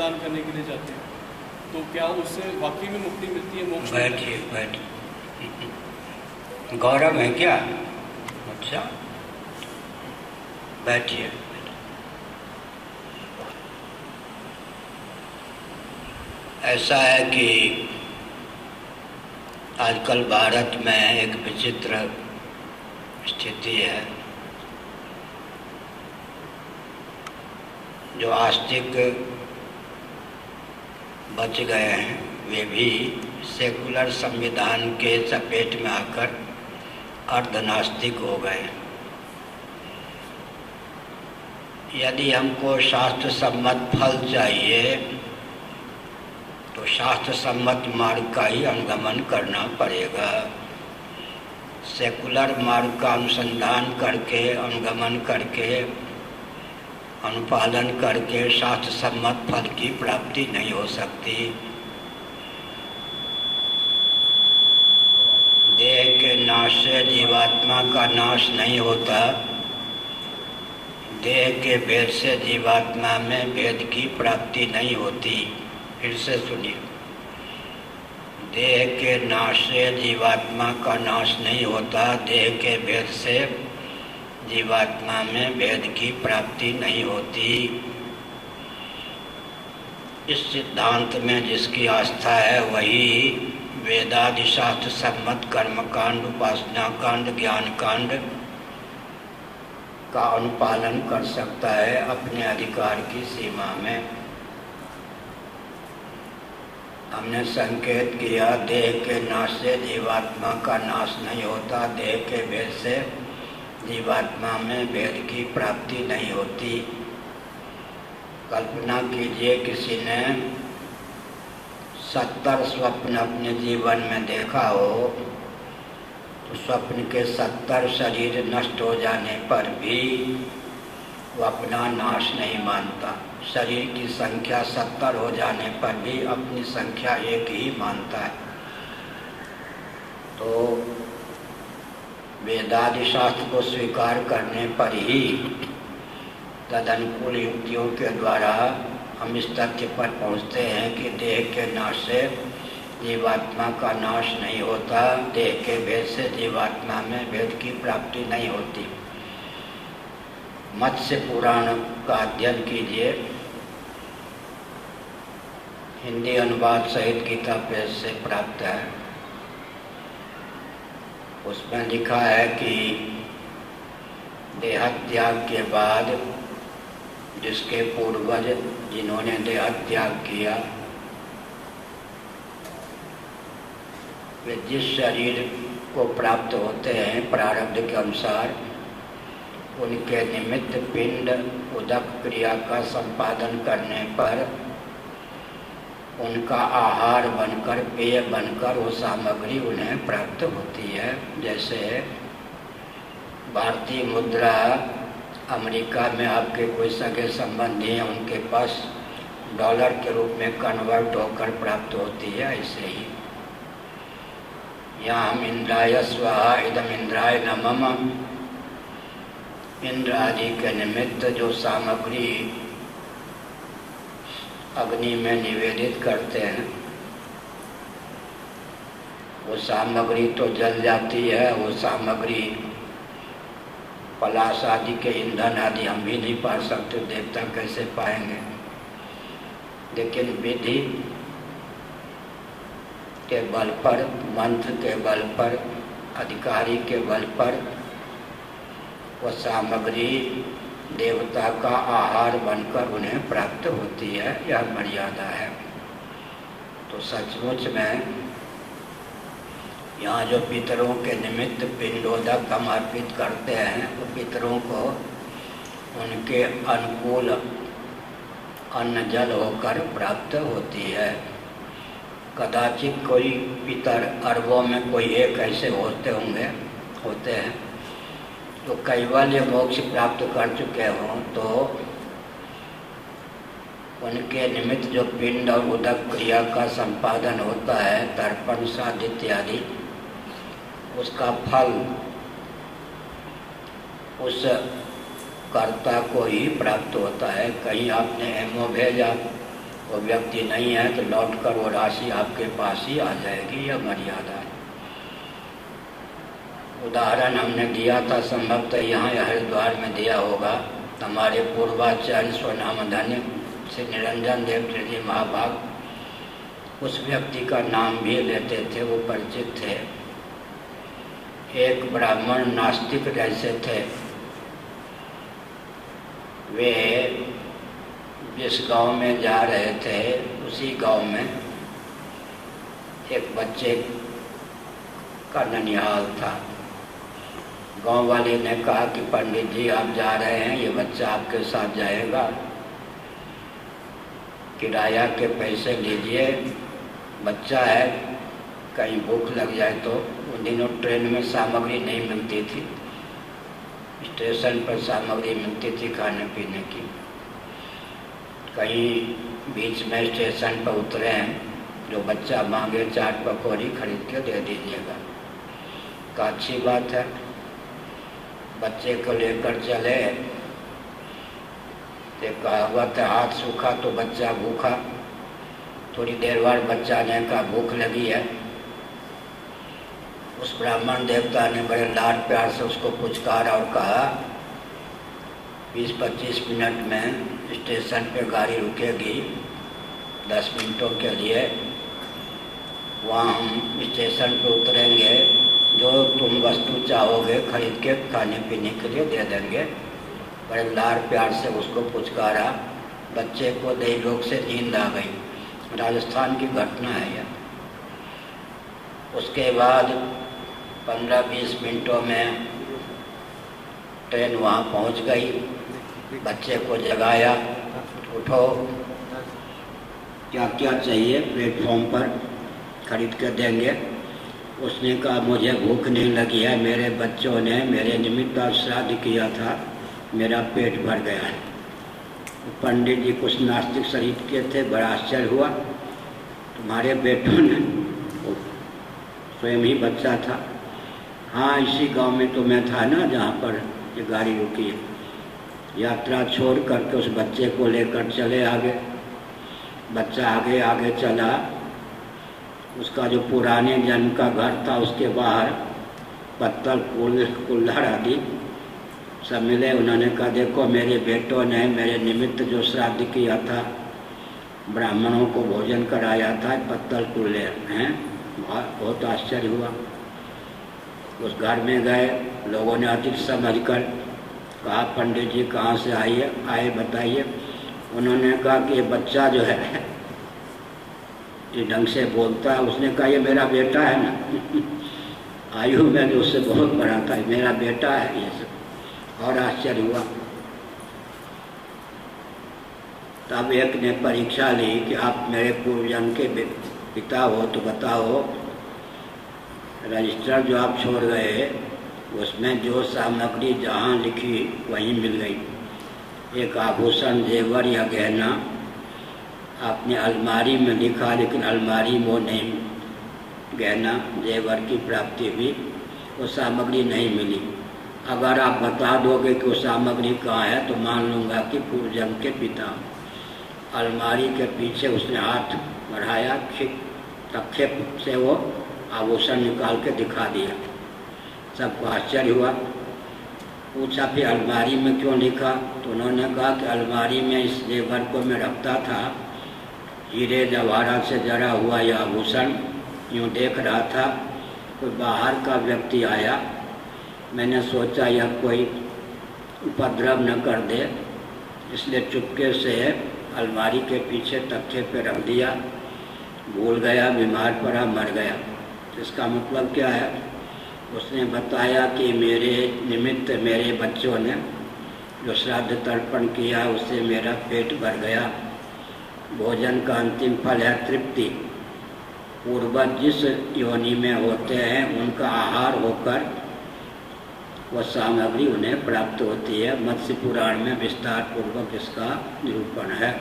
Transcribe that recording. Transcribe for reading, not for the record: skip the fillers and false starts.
पिंडदान करने के लिए जाते हैं, तो क्या उससे वाकई में मुक्ति मिलती है, मोक्ष? बैठिए बैठिए, गौरव है क्या? अच्छा बैठिए। ऐसा है कि आजकल भारत में एक विचित्र स्थिति है। जो आस्तिक बच गए हैं वे भी सेकुलर संविधान के चपेट में आकर अर्धनास्तिक हो गए। यदि हमको शास्त्र सम्मत फल चाहिए तो शास्त्र सम्मत मार्ग का ही अनुगमन करना पड़ेगा। सेकुलर मार्ग का अनुसंधान करके, अनुगमन करके, अनुपालन करके शास्त्र सम्मत फल की प्राप्ति नहीं हो सकती। देह के नाश से जीवात्मा का नाश नहीं होता। देह के भेद से जीवात्मा में भेद की प्राप्ति नहीं होती। फिर से सुनिए, देह के नाश से जीवात्मा का नाश नहीं होता। देह के भेद से जीवात्मा में भेद की प्राप्ति नहीं होती। इस सिद्धांत में जिसकी आस्था है वही वेदादि शास्त्र सम्मत कर्मकांड, उपासना कांड, ज्ञान कांड का अनुपालन कर सकता है अपने अधिकार की सीमा में। हमने संकेत किया, देह के नाश से जीवात्मा का नाश नहीं होता। देह के भेद से जीवात्मा में भेद की प्राप्ति नहीं होती। कल्पना कीजिए किसी ने 70 स्वप्न अपने जीवन में देखा हो, तो स्वप्न के 70 शरीर नष्ट हो जाने पर भी वो अपना नाश नहीं मानता। शरीर की संख्या 70 हो जाने पर भी अपनी संख्या एक ही मानता है। तो वेदादि शास्त्र को स्वीकार करने पर ही तदनुकूल युक्तियों के द्वारा हम इस तथ्य पर पहुँचते हैं कि देह के नाश से जीवात्मा का नाश नहीं होता। देह के भेद से जीवात्मा में भेद की प्राप्ति नहीं होती। मत्स्य पुराण का अध्ययन कीजिए, हिंदी अनुवाद सहित गीता प्रेस से प्राप्त है। उसमें लिखा है कि देहत्याग के बाद जिसके पूर्वज जिन्होंने देहत्याग किया, वे जिस शरीर को प्राप्त होते हैं प्रारब्ध के अनुसार, उनके निमित्त पिंड उदक क्रिया का संपादन करने पर उनका आहार बनकर, पेय बनकर वो सामग्री उन्हें प्राप्त होती है। जैसे भारतीय मुद्रा अमेरिका में आपके कोई सगे संबंधी हैं, उनके पास डॉलर के रूप में कन्वर्ट होकर प्राप्त होती है, ऐसे ही यहाँ हम इंद्राय स्वाहा इदम इंद्राय नमः, इंद्र आदि के निमित्त जो सामग्री अग्नि में निवेदित करते हैं, वो सामग्री तो जल जाती है। वो सामग्री पलाश आदि के ईंधन आदि हम भी नहीं पा सकते, देवता कैसे पाएंगे। लेकिन विधि के बल पर, मंत्र के बल पर, अधिकारी के बल पर वह सामग्री देवता का आहार बनकर उन्हें प्राप्त होती है। यह मर्यादा है। तो सचमुच में यहाँ जो पितरों के निमित्त पिंडोदक हम अर्पित करते हैं, वो पितरों को उनके अनुकूल अन्न जल होकर प्राप्त होती है। कदाचित कोई पितर, अरबों में कोई एक ऐसे होते हैं तो कैवल्य मोक्ष प्राप्त कर चुके हों, तो उनके निमित्त जो पिंड और उदक क्रिया का संपादन होता है, तर्पण श्राद्ध इत्यादि, उसका फल उस कर्ता को ही प्राप्त होता है। कहीं आपने एमओ भेजा, वो व्यक्ति नहीं है तो लौटकर वो राशि आपके पास ही आ जाएगी, यह मर्यादा है। उदाहरण हमने दिया था, संभवतः यहाँ हरिद्वार में दिया होगा। हमारे पूर्वाचार्य स्वनाम धन्य श्री निरंजन देव जी महाभाग उस व्यक्ति का नाम भी लेते थे, वो परिचित थे। एक ब्राह्मण नास्तिक जैसे थे। वे जिस गांव में जा रहे थे उसी गांव में एक बच्चे का ननिहाल था। गांव वाले ने कहा कि पंडित जी आप जा रहे हैं, ये बच्चा आपके साथ जाएगा, किराया के पैसे लीजिए, बच्चा है, कहीं भूख लग जाए तो। उन दिनों ट्रेन में सामग्री नहीं मिलती थी, स्टेशन पर सामग्री मिलती थी खाने पीने की। कहीं बीच में स्टेशन पर उतरे हैं, जो बच्चा मांगे चाट पकौड़ी खरीद के दे दीजिएगा। का अच्छी बात है। बच्चे को लेकर चले। एक कहावत है, हाथ सूखा तो बच्चा भूखा। थोड़ी देर बाद बच्चा ने कहा भूख लगी है। उस ब्राह्मण देवता ने बड़े लाड प्यार से उसको पुचकारा और कहा 20-25 मिनट में स्टेशन पे गाड़ी रुकेगी, 10 मिनटों के लिए। वहाँ हम स्टेशन पे उतरेंगे, जो तुम वस्तु चाहोगे खरीद के खाने पीने के लिए दे देंगे। बड़े लाड प्यार से उसको पुचकारा। बच्चे को देह रोग से नींद आ गई। राजस्थान की घटना है यह। उसके बाद 15-20 मिनटों में ट्रेन वहाँ पहुँच गई। बच्चे को जगाया, उठो, क्या क्या चाहिए प्लेटफॉर्म पर खरीद कर देंगे। उसने कहा मुझे भूख नहीं लगी है, मेरे बच्चों ने मेरे निमित्त श्राद्ध किया था, मेरा पेट भर गया है। पंडित जी कुछ नास्तिक शरीर के थे, बड़ा आश्चर्य हुआ। तुम्हारे बेटों ने, स्वयं ही बच्चा था। हाँ, इसी गांव में तो मैं था ना जहाँ पर ये गाड़ी रुकी है। यात्रा छोड़ करके उस बच्चे को लेकर चले आगे। बच्चा आगे आगे चला। उसका जो पुराने जन्म का घर था उसके बाहर पत्तल कुल्हड़ आदि सब मिले। उन्होंने कहा देखो मेरे बेटों ने मेरे निमित्त जो श्राद्ध किया था, ब्राह्मणों को भोजन कराया था, पत्तल कुल्हड़ हैं। बहुत आश्चर्य हुआ। उस घर में गए, लोगों ने अतिथि समझकर कहा पंडित जी कहाँ से आए बताइए। उन्होंने कहा कि ये बच्चा जो है ये ढंग से बोलता है। उसने कहा ये मेरा बेटा है ना, आयु में जो उससे बहुत बड़ा था, मेरा बेटा है ये सब। और आश्चर्य हुआ। तब एक ने परीक्षा ली कि आप मेरे पूर्वजन्म के पिता हो तो बताओ, रजिस्टर जो आप छोड़ गए उसमें जो सामग्री जहाँ लिखी वहीं मिल गई। एक आभूषण, जेवर या गहना आपने अलमारी में लिखा, लेकिन अलमारी वो नहीं, गहना जेवर की प्राप्ति हुई, वो सामग्री नहीं मिली। अगर आप बता दोगे कि वो सामग्री कहाँ है तो मान लूँगा कि पूर्वजन्म के पिता। अलमारी के पीछे उसने हाथ बढ़ाया, तख्ते से वो आभूषण निकाल के दिखा दिया। सबको आश्चर्य हुआ। पूछा फिर अलमारी में क्यों लिखा, तो उन्होंने कहा कि अलमारी में इस जेवर को मैं रखता था, हीरे जवाहरात से जड़ा हुआ यह आभूषण यूँ देख रहा था। कोई बाहर का व्यक्ति आया, मैंने सोचा यह कोई उपद्रव न कर दे, इसलिए चुपके से अलमारी के पीछे तख्ते पे रख दिया। भूल गया, बीमार पड़ा, मर गया। इसका मतलब क्या है? उसने बताया कि मेरे निमित्त मेरे बच्चों ने जो श्राद्ध तर्पण किया उससे मेरा पेट भर गया। भोजन का अंतिम फल है तृप्ति। पूर्वज जिस योनि में होते हैं उनका आहार होकर वह सामग्री उन्हें प्राप्त होती है। मत्स्य पुराण में विस्तार पूर्वक इसका निरूपण है।